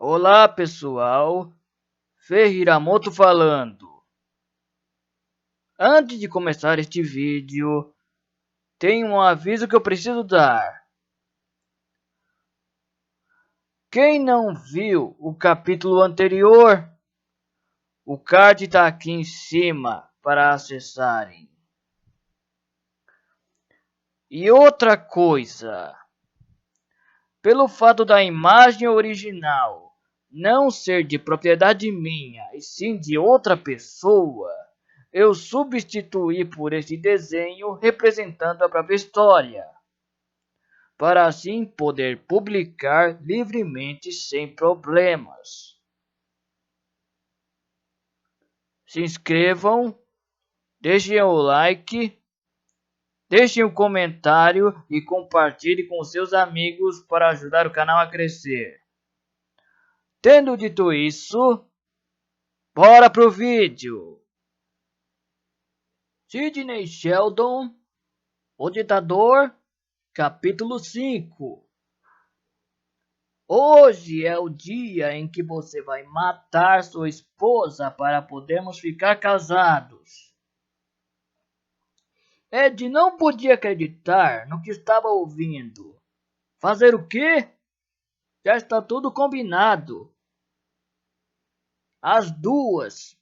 Olá pessoal, Ferhiramoto falando. Antes de começar este vídeo, tem um aviso que eu preciso dar. Quem não viu o capítulo anterior, o card está aqui em cima para acessarem. E outra coisa, pelo fato da imagem original não ser de propriedade minha e sim de outra pessoa, eu substituí por esse desenho representando a própria história, para assim poder publicar livremente sem problemas. Se inscrevam, deixem o like, deixem um comentário e compartilhe com seus amigos para ajudar o canal a crescer. Tendo dito isso, bora pro vídeo! Sidney Sheldon, o ditador, capítulo 5. Hoje é o dia em que você vai matar sua esposa para podermos ficar casados. Ed não podia acreditar no que estava ouvindo. Fazer o quê? Já está tudo combinado. As duas.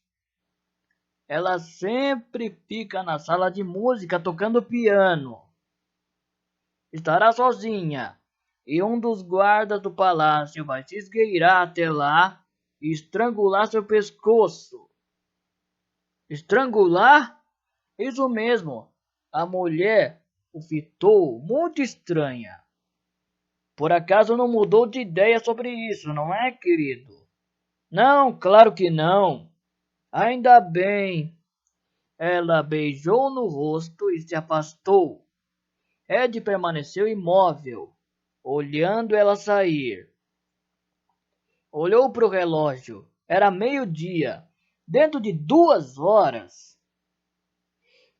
Ela sempre fica na sala de música tocando piano. Estará sozinha. E um dos guardas do palácio vai se esgueirar até lá e estrangular seu pescoço. Estrangular? Isso mesmo. A mulher o fitou muito estranha. Por acaso não mudou de ideia sobre isso, não é, querido? Não, claro que não. Ainda bem. Ela beijou no rosto e se afastou. Ed permaneceu imóvel, olhando ela sair. Olhou para o relógio. Era meio-dia. Dentro de 2 horas,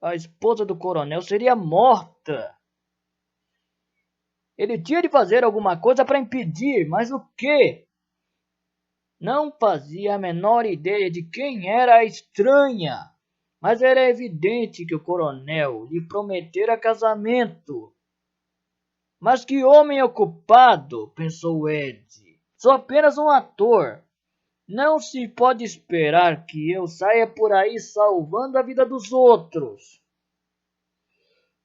a esposa do coronel seria morta. Ele tinha de fazer alguma coisa para impedir, mas o quê? Não fazia a menor ideia de quem era a estranha, mas era evidente que o coronel lhe prometera casamento. Mas que homem ocupado, pensou Ed. Sou apenas um ator. Não se pode esperar que eu saia por aí salvando a vida dos outros.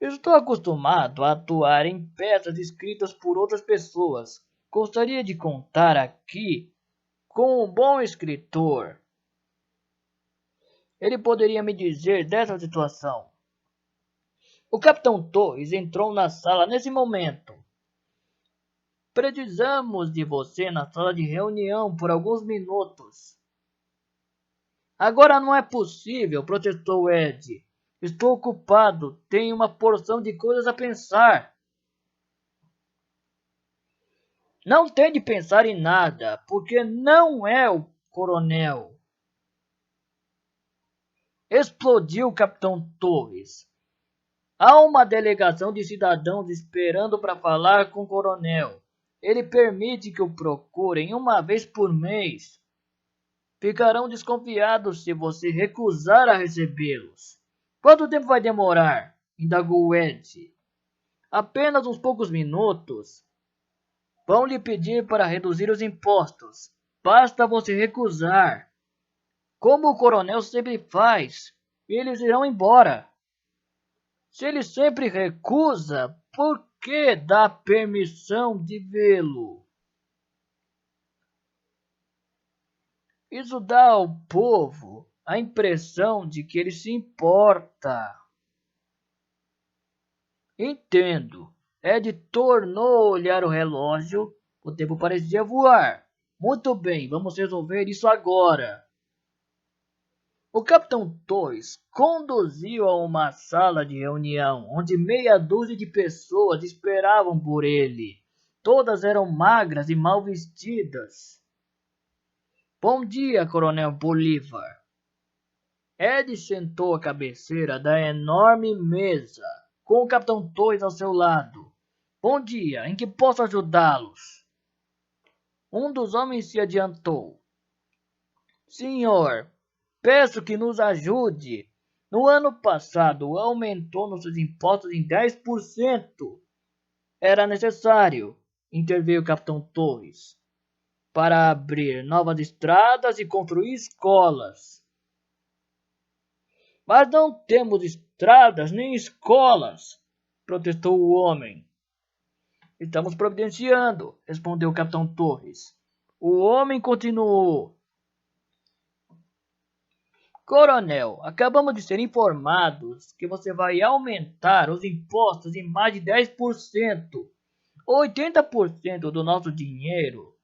Estou acostumado a atuar em peças escritas por outras pessoas. Gostaria de contar aqui com um bom escritor. Ele poderia me dizer dessa situação. O capitão Torres entrou na sala nesse momento. Precisamos de você na sala de reunião por alguns minutos. Agora não é possível, protestou Ed. Estou ocupado, tenho uma porção de coisas a pensar. Não tem de pensar em nada, porque não é o coronel. Explodiu o capitão Torres. Há uma delegação de cidadãos esperando para falar com o coronel. Ele permite que o procurem uma vez por mês. Ficarão desconfiados se você recusar a recebê-los. Quanto tempo vai demorar? Indagou Ed. Apenas uns poucos minutos. Vão lhe pedir para reduzir os impostos. Basta você recusar. Como o coronel sempre faz, eles irão embora. Se ele sempre recusa, por que dá permissão de vê-lo? Isso dá ao povo a impressão de que ele se importa. Entendo. Ed tornou a olhar o relógio. O tempo parecia voar. Muito bem, vamos resolver isso agora. O capitão Torres conduziu a uma sala de reunião, onde meia dúzia de pessoas esperavam por ele. Todas eram magras e mal vestidas. Bom dia, Coronel Bolívar. Ed sentou à cabeceira da enorme mesa, com o capitão Torres ao seu lado. Bom dia, em que posso ajudá-los? Um dos homens se adiantou. Senhor, peço que nos ajude. No ano passado aumentou nossos impostos em 10%. Era necessário, interveio o capitão Torres, para abrir novas estradas e construir escolas. Mas não temos estradas nem escolas, protestou o homem. Estamos providenciando, respondeu o capitão Torres. O homem continuou. Coronel, acabamos de ser informados que você vai aumentar os impostos em mais de 10%. 80% do nosso dinheiro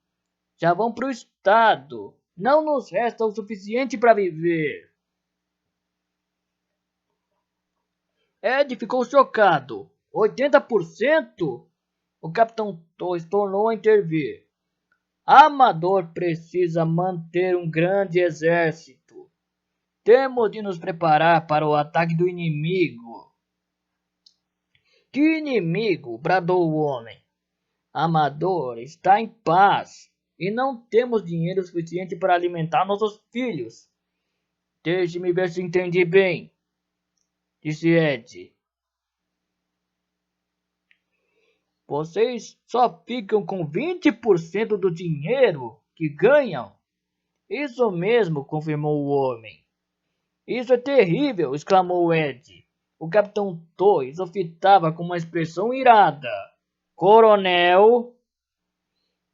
já vão para o Estado. Não nos resta o suficiente para viver. Ed ficou chocado. 80%? O capitão Torres tornou a intervir. Amador precisa manter um grande exército. Temos de nos preparar para o ataque do inimigo. Que inimigo? Bradou o homem. Amador está em paz e não temos dinheiro suficiente para alimentar nossos filhos. Deixe-me ver se entendi bem, disse Ed. Vocês só ficam com 20% do dinheiro que ganham? Isso mesmo, confirmou o homem. Isso é terrível, exclamou Ed. O capitão Torres o fitava com uma expressão irada. Coronel,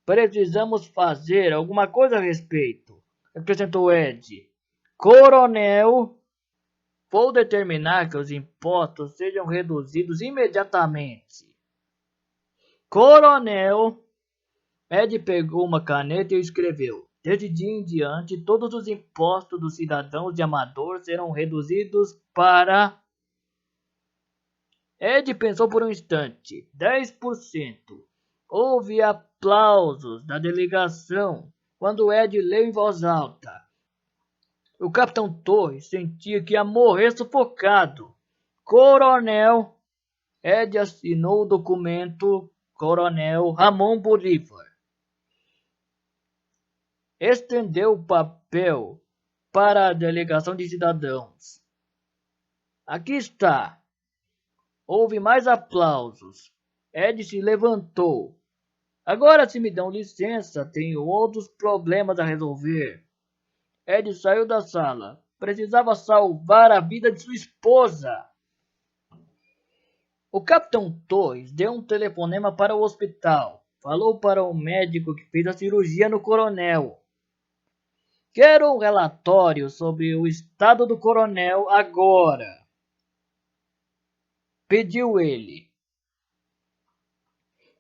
precisamos fazer alguma coisa a respeito, acrescentou Ed. Coronel, vou determinar que os impostos sejam reduzidos imediatamente. Coronel, Ed pegou uma caneta e escreveu. Desde dia em diante, todos os impostos dos cidadãos de Amador serão reduzidos para... Ed pensou por um instante. 10%. Houve aplausos da delegação quando Ed leu em voz alta. O capitão Torres sentia que ia morrer sufocado. Coronel, Ed assinou o documento. Coronel Ramon Bolívar. Estendeu o papel para a delegação de cidadãos. Aqui está. Houve mais aplausos. Ed se levantou. Agora, se me dão licença, tenho outros problemas a resolver. Ed saiu da sala. Precisava salvar a vida de sua esposa. O capitão Torres deu um telefonema para o hospital. Falou para o médico que fez a cirurgia no coronel. Quero um relatório sobre o estado do coronel agora, pediu ele.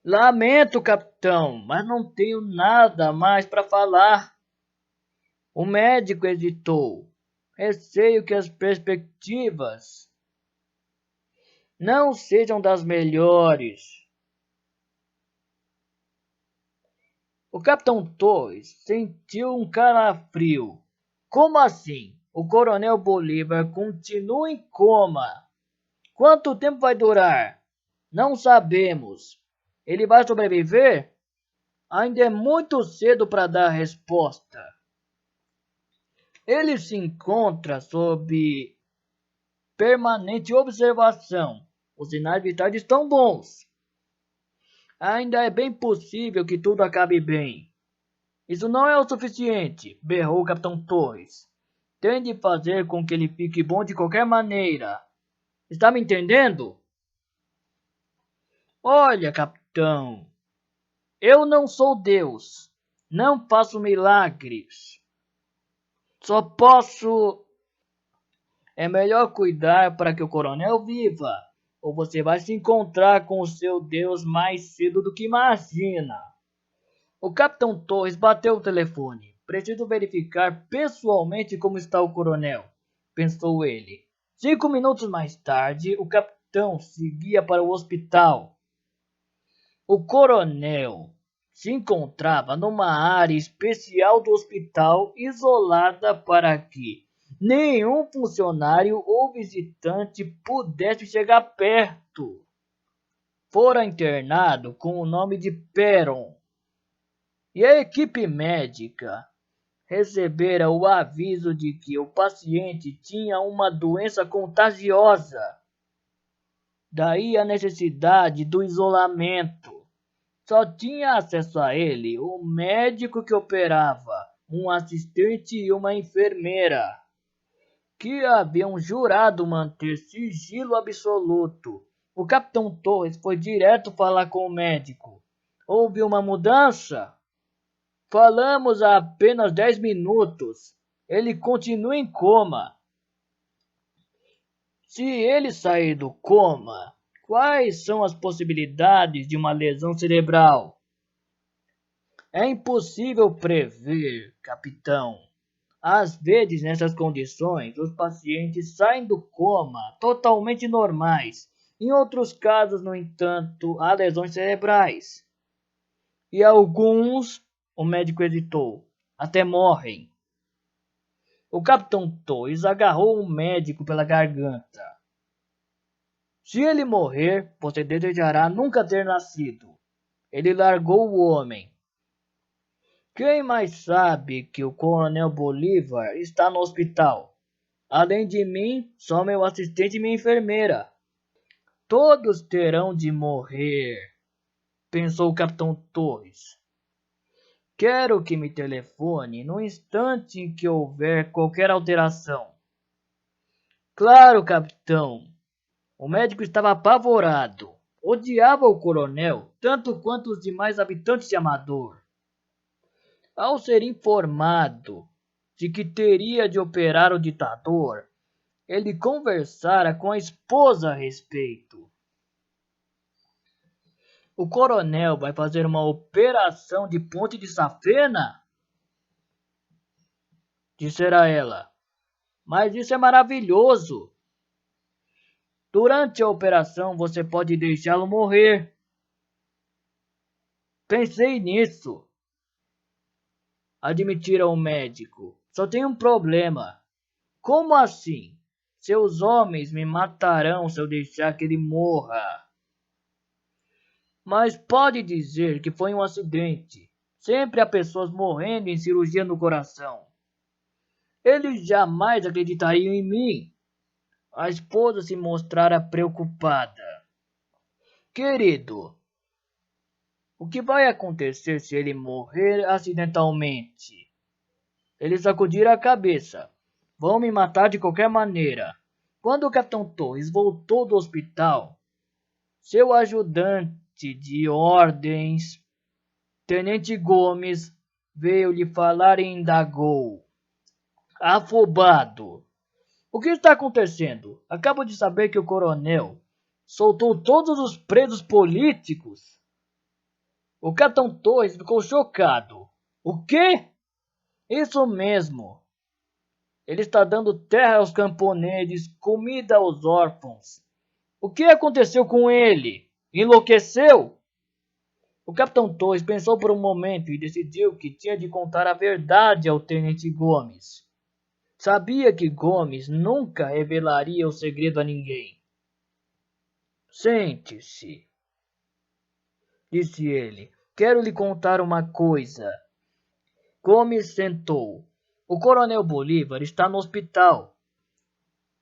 Lamento, capitão, mas não tenho nada mais para falar. O médico hesitou. Receio que as perspectivas não sejam das melhores. O capitão Torres sentiu um calafrio. Como assim? O coronel Bolívar continua em coma. Quanto tempo vai durar? Não sabemos. Ele vai sobreviver? Ainda é muito cedo para dar resposta. Ele se encontra sob permanente observação. Os sinais vitais estão bons. Ainda é bem possível que tudo acabe bem. Isso não é o suficiente, berrou o capitão Torres. Tem de fazer com que ele fique bom de qualquer maneira. Está me entendendo? Olha, capitão, eu não sou Deus. Não faço milagres. Só posso... É melhor cuidar para que o coronel viva, ou você vai se encontrar com o seu Deus mais cedo do que imagina. O capitão Torres bateu o telefone. Preciso verificar pessoalmente como está o coronel, pensou ele. 5 minutos mais tarde, o capitão seguia para o hospital. O coronel se encontrava numa área especial do hospital, isolada para que nenhum funcionário ou visitante pudesse chegar perto. Fora internado com o nome de Perron. e a equipe médica recebera o aviso de que o paciente tinha uma doença contagiosa. Daí a necessidade do isolamento. Só tinha acesso a ele o médico que operava, um assistente e uma enfermeira, que haviam jurado manter sigilo absoluto. O capitão Torres foi direto falar com o médico. Houve uma mudança? Falamos há apenas 10 minutos. Ele continua em coma. Se ele sair do coma, quais são as possibilidades de uma lesão cerebral? É impossível prever, capitão. Às vezes, nessas condições, os pacientes saem do coma totalmente normais. Em outros casos, no entanto, há lesões cerebrais. E alguns, o médico hesitou, até morrem. O capitão Torres agarrou o médico pela garganta. Se ele morrer, você desejará nunca ter nascido. Ele largou o homem. Quem mais sabe que o coronel Bolívar está no hospital? Além de mim, só meu assistente e minha enfermeira. Todos terão de morrer, pensou o capitão Torres. Quero que me telefone no instante em que houver qualquer alteração. Claro, capitão. O médico estava apavorado. Odiava o coronel, tanto quanto os demais habitantes de Amador. Ao ser informado de que teria de operar o ditador, ele conversara com a esposa a respeito. O coronel vai fazer uma operação de ponte de safena? Dissera ela. Mas isso é maravilhoso. Durante a operação você pode deixá-lo morrer. Pensei nisso, admitira o médico. Só tem um problema. Como assim? Seus homens me matarão se eu deixar que ele morra. Mas pode dizer que foi um acidente. Sempre há pessoas morrendo em cirurgia no coração. Eles jamais acreditariam em mim. A esposa se mostrara preocupada. Querido, o que vai acontecer se ele morrer acidentalmente? Ele sacudira a cabeça. Vão me matar de qualquer maneira. Quando o capitão Torres voltou do hospital, seu ajudante de ordens, Tenente Gomes, veio lhe falar e indagou. Afobado. O que está acontecendo? Acabo de saber que o coronel soltou todos os presos políticos. O capitão Torres ficou chocado. O quê? Isso mesmo. Ele está dando terra aos camponeses, comida aos órfãos. O que aconteceu com ele? Enlouqueceu? O capitão Torres pensou por um momento e decidiu que tinha de contar a verdade ao tenente Gomes. Sabia que Gomes nunca revelaria o segredo a ninguém. Sente-se, disse ele. Quero lhe contar uma coisa. Gomes sentou. O coronel Bolívar está no hospital.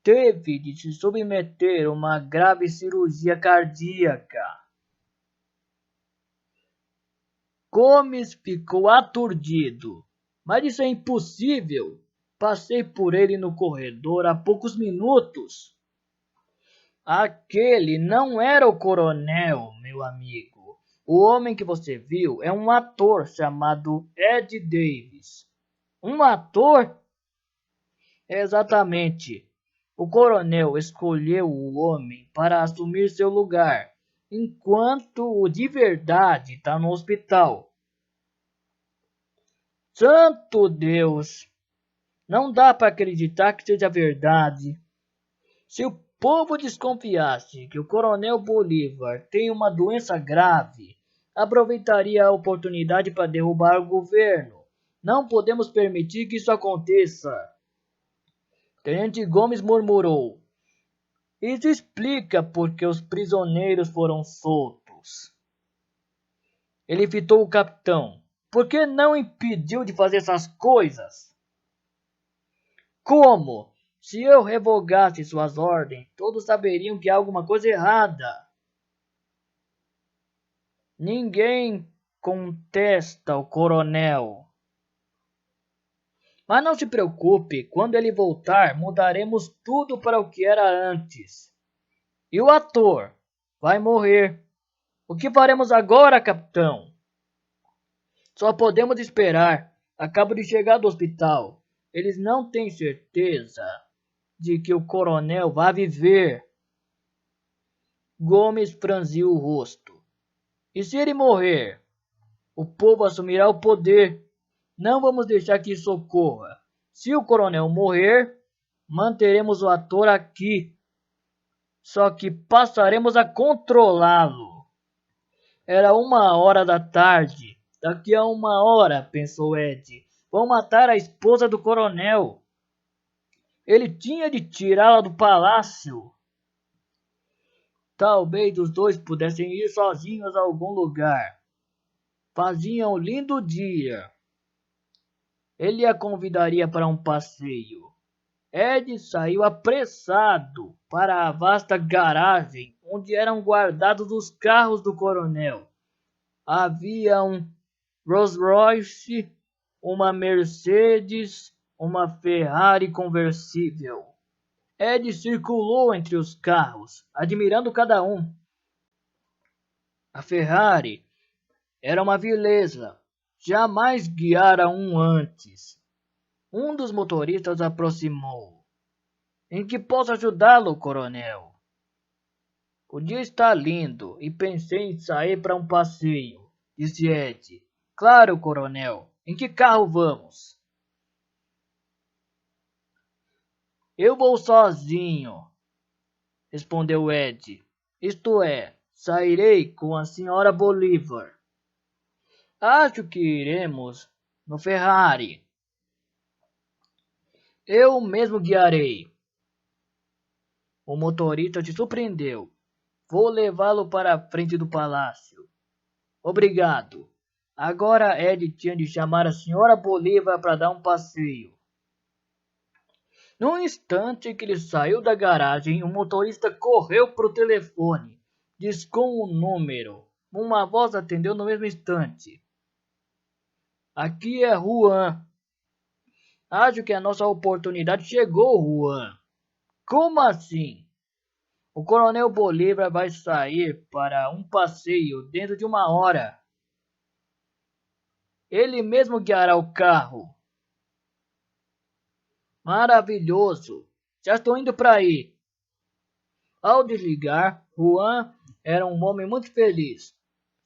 Teve de se submeter a uma grave cirurgia cardíaca. Gomes ficou aturdido. Mas isso é impossível. Passei por ele no corredor há poucos minutos. Aquele não era o coronel, meu amigo. O homem que você viu é um ator chamado Ed Davis. Um ator? Exatamente. O coronel escolheu o homem para assumir seu lugar, enquanto o de verdade está no hospital. Santo Deus! Não dá para acreditar que seja verdade. Se o povo desconfiasse que o coronel Bolívar tem uma doença grave, aproveitaria a oportunidade para derrubar o governo. Não podemos permitir que isso aconteça. Tenente Gomes murmurou. Isso explica por que os prisioneiros foram soltos. Ele fitou o capitão. Por que não impediu de fazer essas coisas? Como? Se eu revogasse suas ordens, todos saberiam que há alguma coisa errada. Ninguém contesta o coronel. Mas não se preocupe, quando ele voltar, mudaremos tudo para o que era antes. E o ator vai morrer. O que faremos agora, capitão? Só podemos esperar. Acabo de chegar do hospital. Eles não têm certeza de que o coronel vai viver. Gomes franziu o rosto. E se ele morrer? O povo assumirá o poder. Não vamos deixar que isso ocorra. Se o coronel morrer, manteremos o ator aqui. Só que passaremos a controlá-lo. Era 1h da tarde. Daqui a 1 hora, pensou Ed, vão matar a esposa do coronel. Ele tinha de tirá-la do palácio. Talvez os dois pudessem ir sozinhos a algum lugar. Faziam um lindo dia. Ele a convidaria para um passeio. Ed saiu apressado para a vasta garagem onde eram guardados os carros do coronel. Havia um Rolls-Royce, uma Mercedes, uma Ferrari conversível. Ed circulou entre os carros, admirando cada um. A Ferrari era uma vileza. Jamais guiara um antes. Um dos motoristas aproximou. Em que posso ajudá-lo, coronel? O dia está lindo e pensei em sair para um passeio, disse Ed. Claro, coronel. Em que carro vamos? Eu vou sozinho, respondeu Ed. Isto é, sairei com a senhora Bolívar. Acho que iremos no Ferrari. Eu mesmo guiarei. O motorista te surpreendeu. Vou levá-lo para a frente do palácio. Obrigado. Agora Ed tinha de chamar a senhora Bolívar para dar um passeio. No instante que ele saiu da garagem, o motorista correu para o telefone. Discou um número. Uma voz atendeu no mesmo instante. Aqui é Juan. Acho que a nossa oportunidade chegou, Juan. Como assim? O coronel Bolívar vai sair para um passeio dentro de 1 hora. Ele mesmo guiará o carro. Maravilhoso. Já estou indo para aí. Ao desligar, Juan era um homem muito feliz.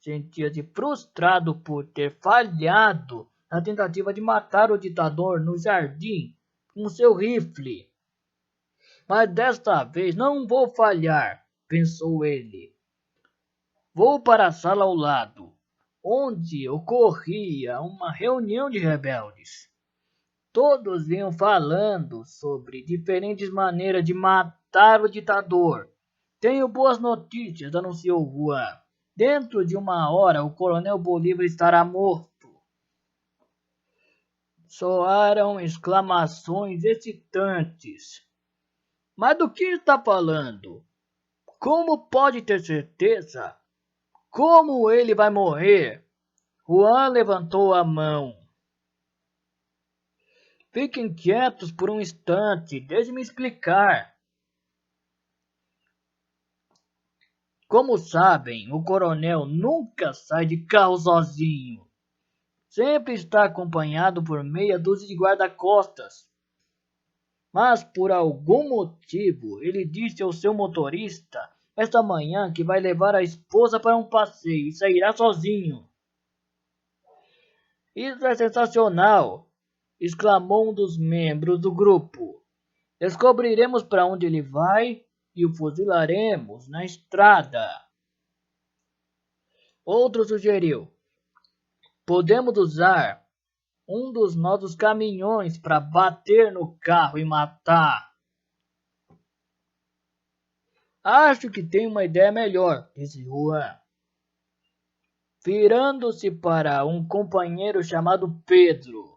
Sentia-se frustrado por ter falhado na tentativa de matar o ditador no jardim com seu rifle. Mas desta vez não vou falhar, pensou ele. Vou para a sala ao lado, onde ocorria uma reunião de rebeldes. Todos vinham falando sobre diferentes maneiras de matar o ditador. Tenho boas notícias, anunciou Juan. Dentro de 1 hora o coronel Bolívar estará morto. Soaram exclamações excitantes. Mas do que está falando? Como pode ter certeza? Como ele vai morrer? Juan levantou a mão. Fiquem quietos por um instante, deixe-me explicar. Como sabem, o coronel nunca sai de carro sozinho. Sempre está acompanhado por meia dúzia de guarda-costas. Mas por algum motivo ele disse ao seu motorista esta manhã que vai levar a esposa para um passeio e sairá sozinho. Isso é sensacional! Exclamou um dos membros do grupo. Descobriremos para onde ele vai e o fuzilaremos na estrada. Outro sugeriu. Podemos usar um dos nossos caminhões para bater no carro e matar. Acho que tenho uma ideia melhor, disse Juan. virando-se para um companheiro chamado Pedro.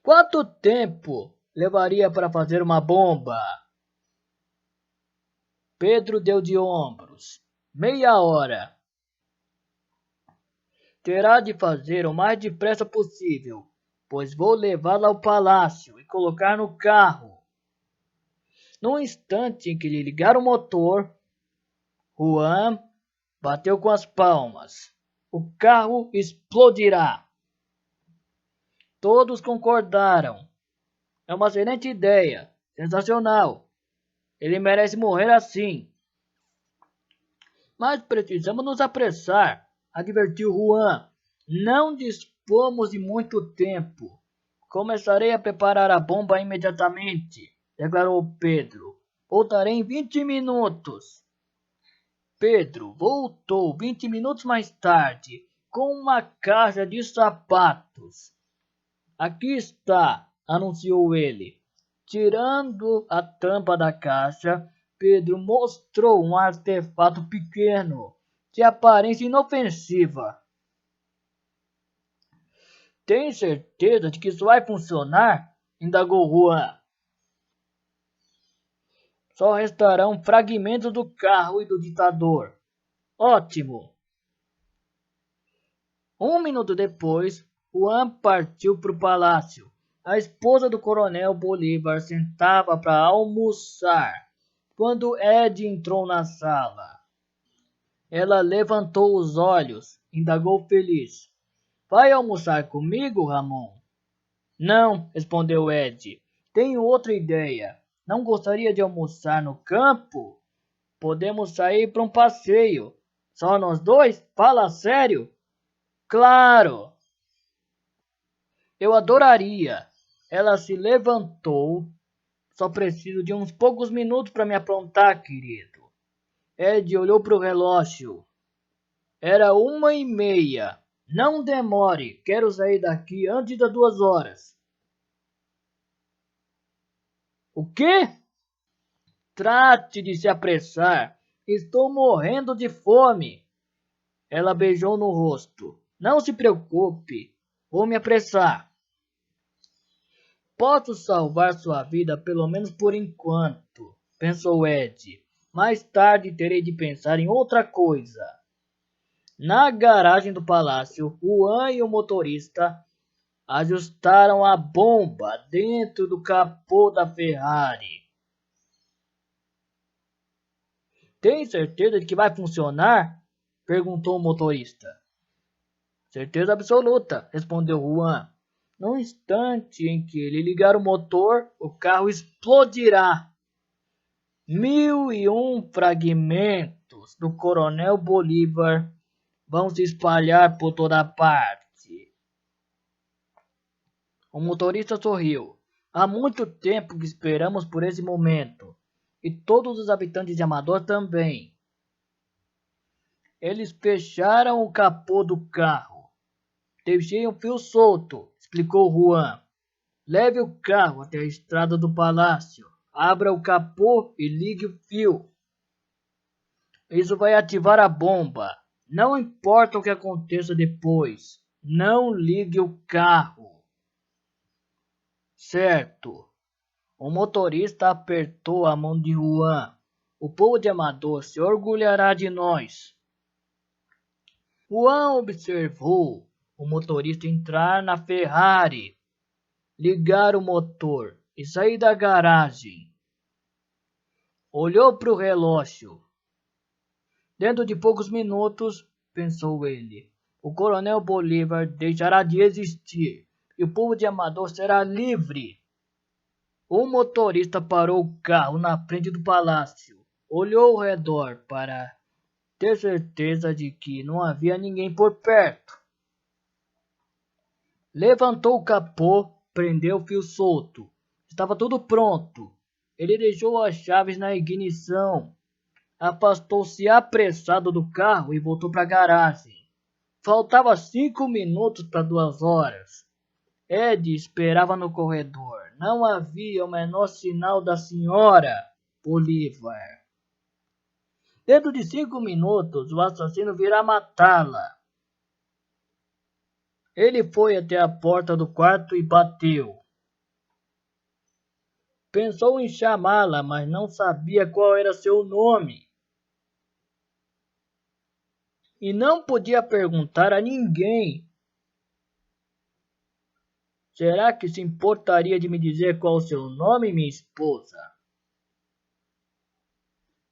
Quanto tempo levaria para fazer uma bomba? Pedro deu de ombros. Meia hora. Terá de fazer o mais depressa possível, pois vou levá-la ao palácio e colocar no carro. No instante em que lhe ligar o motor, Juan bateu com as palmas. O carro explodirá. Todos concordaram. É uma excelente ideia. Sensacional. Ele merece morrer assim. Mas precisamos nos apressar, advertiu Juan. Não dispomos de muito tempo. Começarei a preparar a bomba imediatamente, declarou Pedro. Voltarei em 20 minutos. Pedro voltou 20 minutos mais tarde, com uma caixa de sapatos. Aqui está, anunciou ele. Tirando a tampa da caixa, Pedro mostrou um artefato pequeno, de aparência inofensiva. Tem certeza de que isso vai funcionar? Indagou Juan. Só restarão fragmentos do carro e do ditador. Ótimo! Um minuto depois, Juan partiu para o palácio. A esposa do coronel Bolívar sentava para almoçar quando Ed entrou na sala. Ela levantou os olhos, indagou feliz. Vai almoçar comigo, Ramon? Não, respondeu Ed. Tenho outra ideia. Não gostaria de almoçar no campo? Podemos sair para um passeio. Só nós dois? Fala sério? Claro! Eu adoraria. Ela se levantou. Só preciso de uns poucos minutos para me aprontar, querido. Ed olhou para o relógio. Era 1h30. Não demore. Quero sair daqui antes das 2 horas. O quê? Trate de se apressar. Estou morrendo de fome. Ela beijou no rosto. Não se preocupe. Vou me apressar. Posso salvar sua vida pelo menos por enquanto, pensou Ed. Mais tarde terei de pensar em outra coisa. Na garagem do palácio, Juan e o motorista ajustaram a bomba dentro do capô da Ferrari. Tem certeza de que vai funcionar? Perguntou o motorista. Certeza absoluta, respondeu Juan. No instante em que ele ligar o motor, o carro explodirá. 1001 fragmentos do coronel Bolívar vão se espalhar por toda parte. O motorista sorriu. Há muito tempo que esperamos por esse momento. E todos os habitantes de Amador também. Eles fecharam o capô do carro. Deixei um fio solto, explicou Juan. Leve o carro até a estrada do palácio. Abra o capô e ligue o fio. Isso vai ativar a bomba. Não importa o que aconteça depois. Não ligue o carro. Certo. O motorista apertou a mão de Juan. O povo de Amador se orgulhará de nós. Juan observou o motorista entrar na Ferrari, ligar o motor e sair da garagem. Olhou para o relógio. Dentro de poucos minutos, pensou ele, o coronel Bolívar deixará de existir e o povo de Amador será livre. O motorista parou o carro na frente do palácio. Olhou ao redor para ter certeza de que não havia ninguém por perto. Levantou o capô, prendeu o fio solto. Estava tudo pronto. Ele deixou as chaves na ignição. Afastou-se apressado do carro e voltou para a garagem. Faltava 5 minutos para 2 horas. Ed esperava no corredor. Não havia o menor sinal da senhora Bolívar. Dentro de 5 minutos, o assassino virá matá-la. Ele foi até a porta do quarto e bateu. Pensou em chamá-la, mas não sabia qual era seu nome. E não podia perguntar a ninguém. Será que se importaria de me dizer qual o seu nome, minha esposa?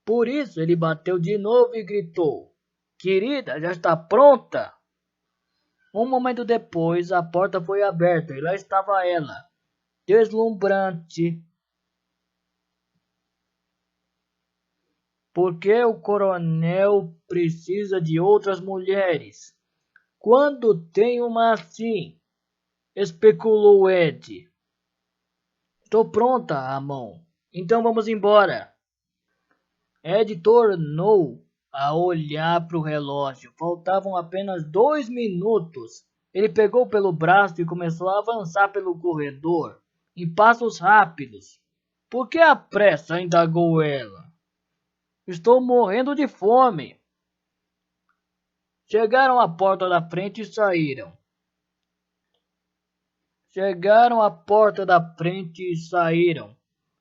Por isso ele bateu de novo e gritou: Querida, já está pronta? Um momento depois, a porta foi aberta e lá estava ela, deslumbrante. Por que o coronel precisa de outras mulheres? Quando tem uma assim? Especulou Ed. Estou pronta, Ramon. Então vamos embora. Ed tornou a olhar para o relógio. Faltavam apenas 2 minutos. Ele pegou pelo braço e começou a avançar pelo corredor, em passos rápidos. Por que a pressa? Indagou ela. Estou morrendo de fome. Chegaram à porta da frente e saíram.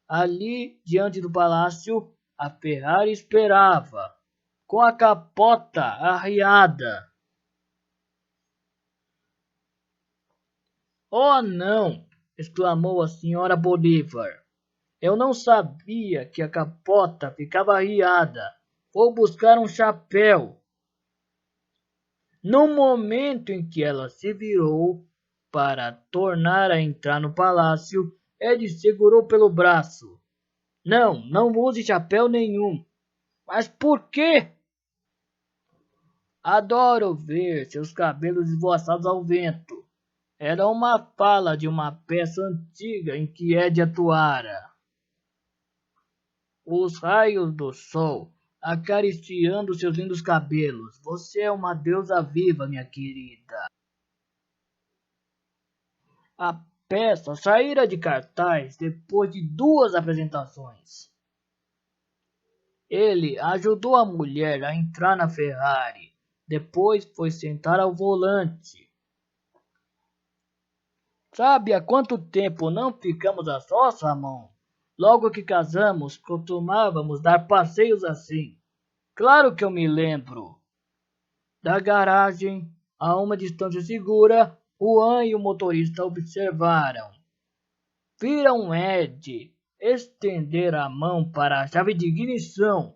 Ali, diante do palácio, a Ferrari esperava, com a capota arriada. Oh, não! Exclamou a senhora Bolívar. Eu não sabia que a capota ficava arriada. Vou buscar um chapéu. No momento em que ela se virou para tornar a entrar no palácio, Ed segurou pelo braço. Não use chapéu nenhum. Mas por quê? Adoro ver seus cabelos esvoaçados ao vento. Era uma fala de uma peça antiga em que Ed atuara. Os raios do sol acariciando seus lindos cabelos. Você é uma deusa viva, minha querida. A peça saíra de cartaz depois de 2 apresentações. Ele ajudou a mulher a entrar na Ferrari. Depois foi sentar ao volante. Sabe há quanto tempo não ficamos a sós, Ramon? Logo que casamos, costumávamos dar passeios assim. Claro que eu me lembro. Da garagem, a uma distância segura, Juan e o motorista observaram. Viram Ed estender a mão para a chave de ignição.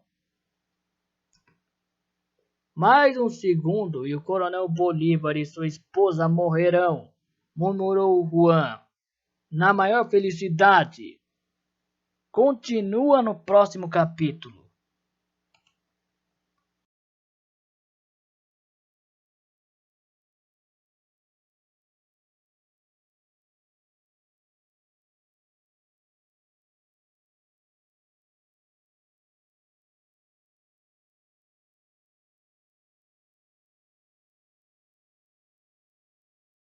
Mais um segundo e o coronel Bolívar e sua esposa morrerão, murmurou Juan, na maior felicidade. Continua no próximo capítulo.